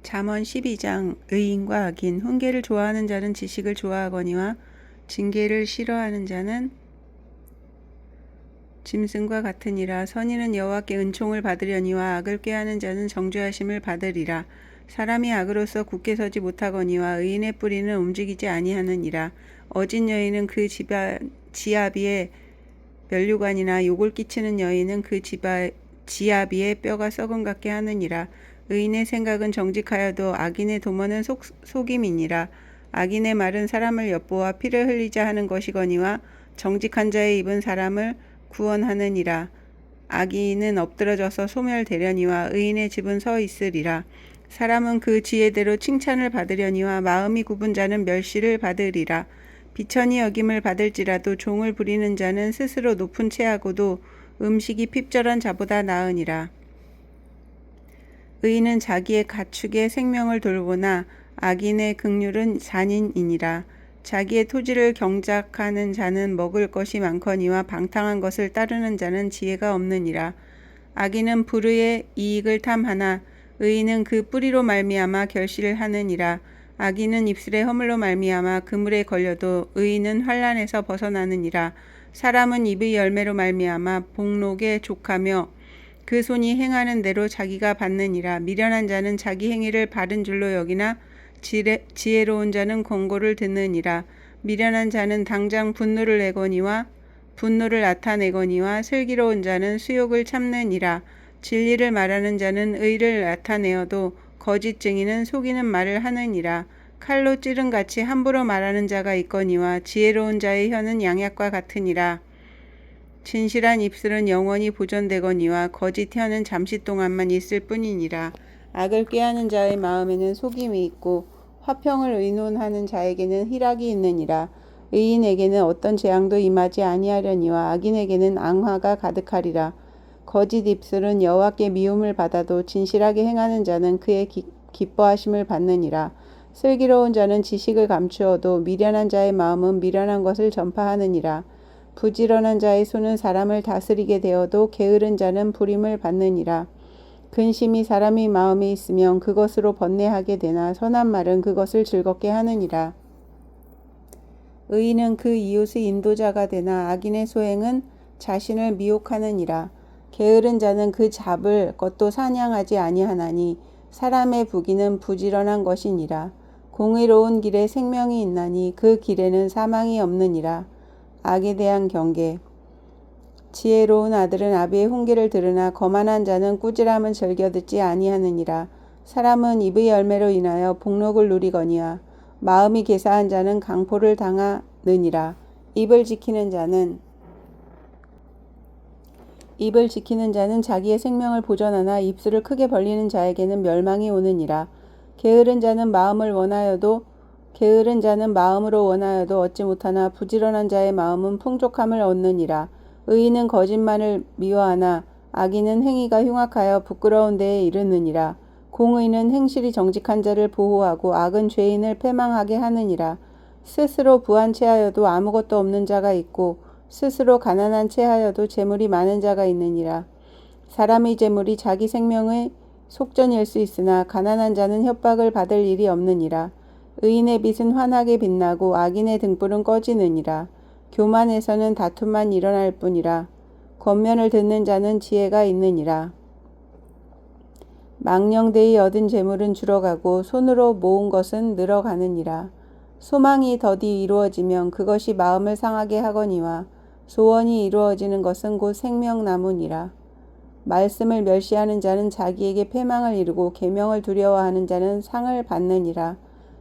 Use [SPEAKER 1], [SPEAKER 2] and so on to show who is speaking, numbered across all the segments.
[SPEAKER 1] 잠언 12장 의인과 악인 훈계를 좋아하는 자는 지식을 좋아하거니와 징계를 싫어하는 자는 짐승과 같으니라. 선인은 여호와께 은총을 받으려니와 악을 꾀하는 자는 정죄하심을 받으리라. 사람이 악으로서 굳게 서지 못하거니와 의인의 뿌리는 움직이지 아니하느니라. 어진 여인은 그 지아비의 면류관이나 욕을 끼치는 여인은 그 지아비의 뼈가 썩은 같게 하느니라. 의인의 생각은 정직하여도 악인의 도모는 속임이니라. 악인의 말은 사람을 엿보아 피를 흘리자 하는 것이거니와 정직한 자의 입은 사람을 구원하느니라. 악인은 엎드러져서 소멸되려니와 의인의 집은 서 있으리라. 사람은 그 지혜대로 칭찬을 받으려니와 마음이 굽은 자는 멸시를 받으리라. 비천히 여김을 받을지라도 종을 부리는 자는 스스로 높은 채하고도 음식이 핍절한 자보다 나으니라. 의인은 자기의 가축의 생명을 돌보나 악인의 긍휼은 잔인이니라. 자기의 토지를 경작하는 자는 먹을 것이 많거니와 방탕한 것을 따르는 자는 지혜가 없느니라. 악인은 불의의 이익을 탐하나 의인은 그 뿌리로 말미암아 결실을 하느니라. 악인은 입술의 허물로 말미암아 그물에 걸려도 의인은 환난에서 벗어나느니라. 사람은 입의 열매로 말미암아 복록에 족하며 그 손이 행하는 대로 자기가 받느니라. 미련한 자는 자기 행위를 바른 줄로 여기나 지혜로운 자는 권고를 듣느니라. 미련한 자는 당장 분노를 나타내거니와 슬기로운 자는 수욕을 참느니라. 진리를 말하는 자는 의를 나타내어도 거짓 증인은 속이는 말을 하느니라. 칼로 찌른 같이 함부로 말하는 자가 있거니와 지혜로운 자의 혀는 양약과 같으니라. 진실한 입술은 영원히 보존되거니와 거짓 혀는 잠시 동안만 있을 뿐이니라. 악을 꾀하는 자의 마음에는 속임이 있고 화평을 의논하는 자에게는 희락이 있느니라. 의인에게는 어떤 재앙도 임하지 아니하려니와 악인에게는 앙화가 가득하리라. 거짓 입술은 여호와께 미움을 받아도 진실하게 행하는 자는 그의 기뻐하심을 받느니라. 슬기로운 자는 지식을 감추어도 미련한 자의 마음은 미련한 것을 전파하느니라. 부지런한 자의 손은 사람을 다스리게 되어도 게으른 자는 부림을 받느니라. 근심이 사람의 마음에 있으면 그것으로 번뇌하게 되나 선한 말은 그것을 즐겁게 하느니라. 의인은 그 이웃의 인도자가 되나 악인의 소행은 자신을 미혹하느니라. 게으른 자는 그 잡을 것도 사냥하지 아니하나니 사람의 부귀는 부지런한 것이니라. 공의로운 길에 생명이 있나니 그 길에는 사망이 없느니라. 악에 대한 경계. 지혜로운 아들은 아비의 훈계를 들으나 거만한 자는 꾸지람을 즐겨 듣지 아니하느니라. 사람은 입의 열매로 인하여 복록을 누리거니와 마음이 개사한 자는 강포를 당하느니라. 입을 지키는 자는 자기의 생명을 보전하나 입술을 크게 벌리는 자에게는 멸망이 오느니라. 게으른 자는 마음으로 원하여도 얻지 못하나 부지런한 자의 마음은 풍족함을 얻느니라. 의인은 거짓말을 미워하나 악인은 행위가 흉악하여 부끄러운 데에 이르느니라. 공의는 행실이 정직한 자를 보호하고 악은 죄인을 패망하게 하느니라. 스스로 부한 채하여도 아무것도 없는 자가 있고 스스로 가난한 채하여도 재물이 많은 자가 있느니라. 사람의 재물이 자기 생명의 속전일 수 있으나 가난한 자는 협박을 받을 일이 없느니라. 의인의 빛은 환하게 빛나고 악인의 등불은 꺼지느니라. 교만에서는 다툼만 일어날 뿐이라. 권면을 듣는 자는 지혜가 있느니라. 망령되이 얻은 재물은 줄어가고 손으로 모은 것은 늘어가느니라. 소망이 더디 이루어지면 그것이 마음을 상하게 하거니와 소원이 이루어지는 것은 곧 생명나무니라. 말씀을 멸시하는 자는 자기에게 패망을 이루고 계명을 두려워하는 자는 상을 받느니라.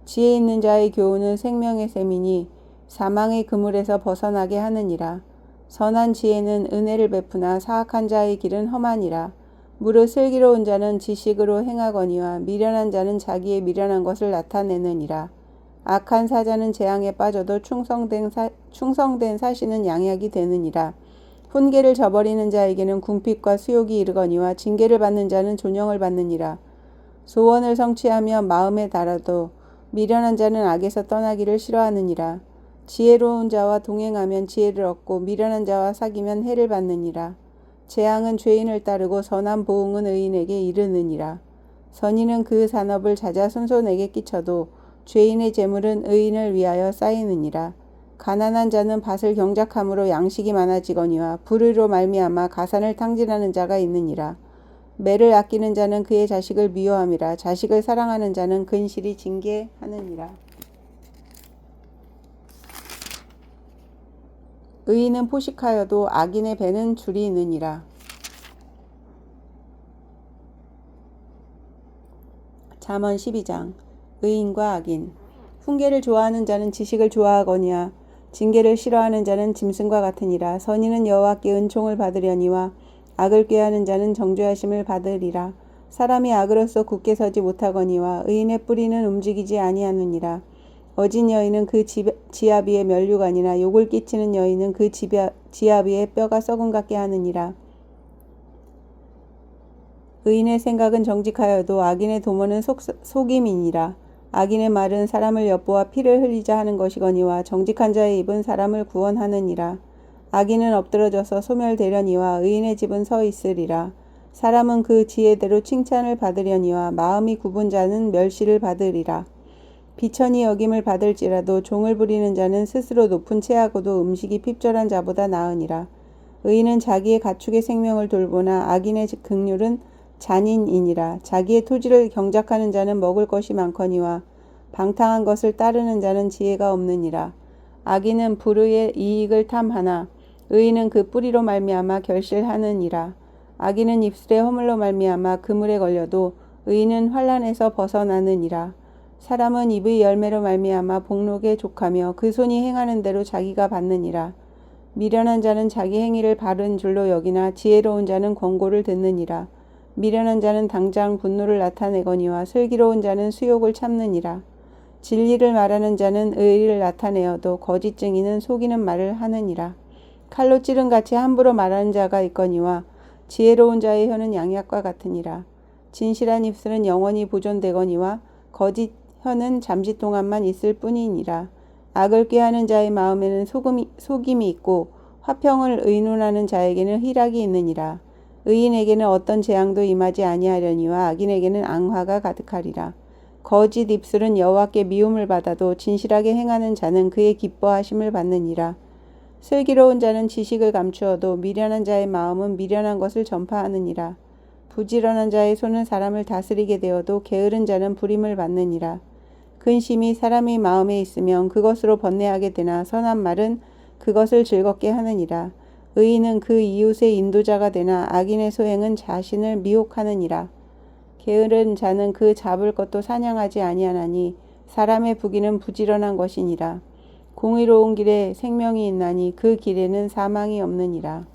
[SPEAKER 1] 지혜 있는 자의 교훈은 생명의 셈이니 사망의 그물에서 벗어나게 하느니라. 선한 지혜는 은혜를 베푸나 사악한 자의 길은 험하니라. 무릇 슬기로운 자는 지식으로 행하거니와 미련한 자는 자기의 미련한 것을 나타내느니라. 악한 사자는 재앙에 빠져도 충성된 사시는 양약이 되느니라. 훈계를 저버리는 자에게는 궁핍과 수욕이 이르거니와 징계를 받는 자는 존영을 받느니라. 소원을 성취하며 마음에 달아도 미련한 자는 악에서 떠나기를 싫어하느니라. 지혜로운 자와 동행하면 지혜를 얻고 미련한 자와 사귀면 해를 받느니라. 재앙은 죄인을 따르고 선한 보응은 의인에게 이르느니라. 선인은 그 산업을 자자손손에게 끼쳐도 죄인의 재물은 의인을 위하여 쌓이느니라. 가난한 자는 밭을 경작함으로 양식이 많아지거니와 불의로 말미암아 가산을 탕진하는 자가 있느니라. 매를 아끼는 자는 그의 자식을 미워함이라. 자식을 사랑하는 자는 근실이 징계하느니라. 의인은 포식하여도 악인의 배는 줄이 있느니라. 잠언 12장. 의인과 악인. 훈계를 좋아하는 자는 지식을 좋아하거니와 징계를 싫어하는 자는 짐승과 같으니라. 선인은 여호와께 은총을 받으려니와 악을 꾀하는 자는 정죄하심을 받으리라. 사람이 악으로서 굳게 서지 못하거니와 의인의 뿌리는 움직이지 아니하느니라. 어진 여인은 그 지아비의 면류관이나 욕을 끼치는 여인은 그 지아비의 뼈가 썩은 같게 하느니라. 의인의 생각은 정직하여도 악인의 도모는 속임이니라. 악인의 말은 사람을 엿보아 피를 흘리자 하는 것이거니와 정직한 자의 입은 사람을 구원하느니라. 악인은 엎드러져서 소멸되려니와 의인의 집은 서 있으리라. 사람은 그 지혜대로 칭찬을 받으려니와 마음이 굽은 자는 멸시를 받으리라. 비천이 여김을 받을지라도 종을 부리는 자는 스스로 높은 채하고도 음식이 핍절한 자보다 나으니라. 의인은 자기의 가축의 생명을 돌보나 악인의 긍휼은 잔인이니라. 자기의 토지를 경작하는 자는 먹을 것이 많거니와 방탕한 것을 따르는 자는 지혜가 없느니라. 악인은 불의의 이익을 탐하나 의인은 그 뿌리로 말미암아 결실하느니라. 악인은 입술의 허물로 말미암아 그물에 걸려도 의인은 환난에서 벗어나느니라. 사람은 입의 열매로 말미암아 복록에 족하며 그 손이 행하는 대로 자기가 받느니라. 미련한 자는 자기 행위를 바른 줄로 여기나 지혜로운 자는 권고를 듣느니라. 미련한 자는 당장 분노를 나타내거니와 슬기로운 자는 수욕을 참느니라. 진리를 말하는 자는 의의를 나타내어도 거짓 증인은 속이는 말을 하느니라. 칼로 찌른 같이 함부로 말하는 자가 있거니와 지혜로운 자의 혀는 양약과 같으니라. 진실한 입술은 영원히 보존되거니와 거짓 혀는 잠시 동안만 있을 뿐이니라. 악을 꾀하는 자의 마음에는 속임이 있고 화평을 의논하는 자에게는 희락이 있느니라. 의인에게는 어떤 재앙도 임하지 아니하려니와 악인에게는 앙화가 가득하리라. 거짓 입술은 여호와께 미움을 받아도 진실하게 행하는 자는 그의 기뻐하심을 받느니라. 슬기로운 자는 지식을 감추어도 미련한 자의 마음은 미련한 것을 전파하느니라. 부지런한 자의 손은 사람을 다스리게 되어도 게으른 자는 부림을 받느니라. 근심이 사람의 마음에 있으면 그것으로 번뇌하게 되나 선한 말은 그것을 즐겁게 하느니라. 의인은 그 이웃의 인도자가 되나 악인의 소행은 자신을 미혹하느니라. 게으른 자는 그 잡을 것도 사냥하지 아니하나니 사람의 부귀는 부지런한 것이니라. 공의로운 길에 생명이 있나니 그 길에는 사망이 없느니라.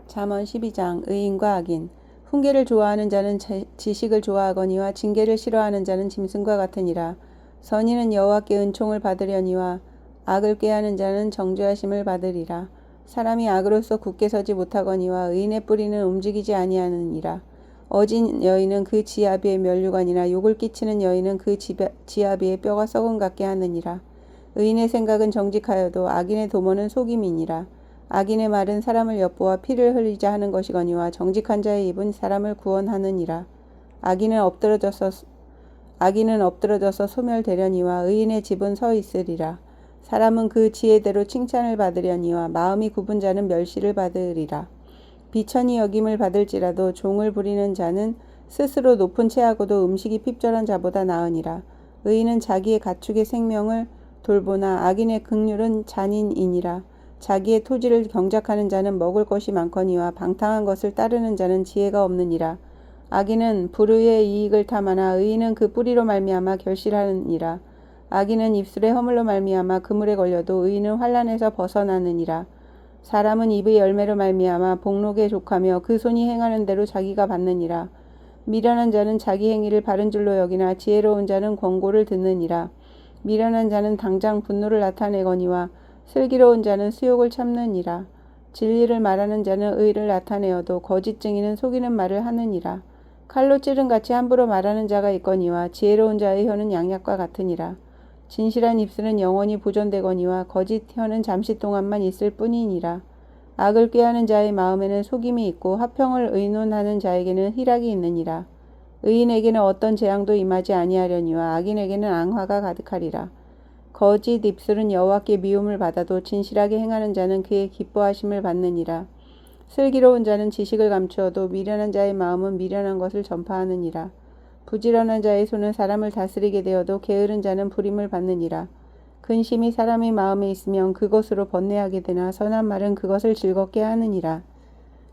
[SPEAKER 1] 잠언 12장. 의인과 악인. 훈계를 좋아하는 자는 지식을 좋아하거니와 징계를 싫어하는 자는 짐승과 같으니라. 선인은 여호와께 은총을 받으려니와 악을 꾀하는 자는 정죄하심을 받으리라. 사람이 악으로서 굳게 서지 못하거니와 의인의 뿌리는 움직이지 아니하느니라. 어진 여인은 그 지아비의 면류관이나 욕을 끼치는 여인은 그 지아비의 뼈가 썩은 같게 하느니라. 의인의 생각은 정직하여도 악인의 도모는 속임이니라. 악인의 말은 사람을 엿보아 피를 흘리자 하는 것이거니와 정직한 자의 입은 사람을 구원하느니라. 악인은 엎드러져서 소멸되려니와 의인의 집은 서 있으리라. 사람은 그 지혜대로 칭찬을 받으려니와 마음이 굽은 자는 멸시를 받으리라. 비천이 여김을 받을지라도 종을 부리는 자는 스스로 높은 채하고도 음식이 핍절한 자보다 나으니라. 의인은 자기의 가축의 생명을 돌보나 악인의 긍휼은 잔인이니라. 자기의 토지를 경작하는 자는 먹을 것이 많거니와 방탕한 것을 따르는 자는 지혜가 없느니라. 악인은 불의의 이익을 탐하나 의인은 그 뿌리로 말미암아 결실하느니라. 악인은 입술의 허물로 말미암아 그물에 걸려도 의인은 환난에서 벗어나느니라. 사람은 입의 열매로 말미암아 복록에 족하며 그 손이 행하는 대로 자기가 받느니라. 미련한 자는 자기 행위를 바른 줄로 여기나 지혜로운 자는 권고를 듣느니라. 미련한 자는 당장 분노를 나타내거니와 슬기로운 자는 수욕을 참느니라. 진리를 말하는 자는 의를 나타내어도 거짓 증인은 속이는 말을 하느니라. 칼로 찌른 같이 함부로 말하는 자가 있거니와 지혜로운 자의 혀는 양약과 같으니라. 진실한 입술은 영원히 보존되거니와 거짓 혀는 잠시 동안만 있을 뿐이니라. 악을 꾀하는 자의 마음에는 속임이 있고 화평을 의논하는 자에게는 희락이 있느니라. 의인에게는 어떤 재앙도 임하지 아니하려니와 악인에게는 앙화가 가득하리라. 거짓 입술은 여호와께 미움을 받아도 진실하게 행하는 자는 그의 기뻐하심을 받느니라. 슬기로운 자는 지식을 감추어도 미련한 자의 마음은 미련한 것을 전파하느니라. 부지런한 자의 손은 사람을 다스리게 되어도 게으른 자는 부림을 받느니라. 근심이 사람의 마음에 있으면 그것으로 번뇌하게 되나 선한 말은 그것을 즐겁게 하느니라.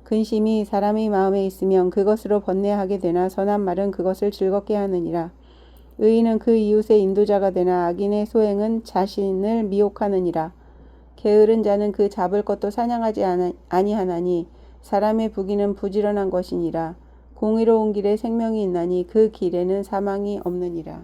[SPEAKER 1] 근심이 사람의 마음에 있으면 그것으로 번뇌하게 되나 선한 말은 그것을 즐겁게 하느니라. 의인은 그 이웃의 인도자가 되나 악인의 소행은 자신을 미혹하느니라. 게으른 자는 그 잡을 것도 사냥하지 아니하나니 사람의 부귀는 부지런한 것이니라. 공의로운 길에 생명이 있나니 그 길에는 사망이 없느니라.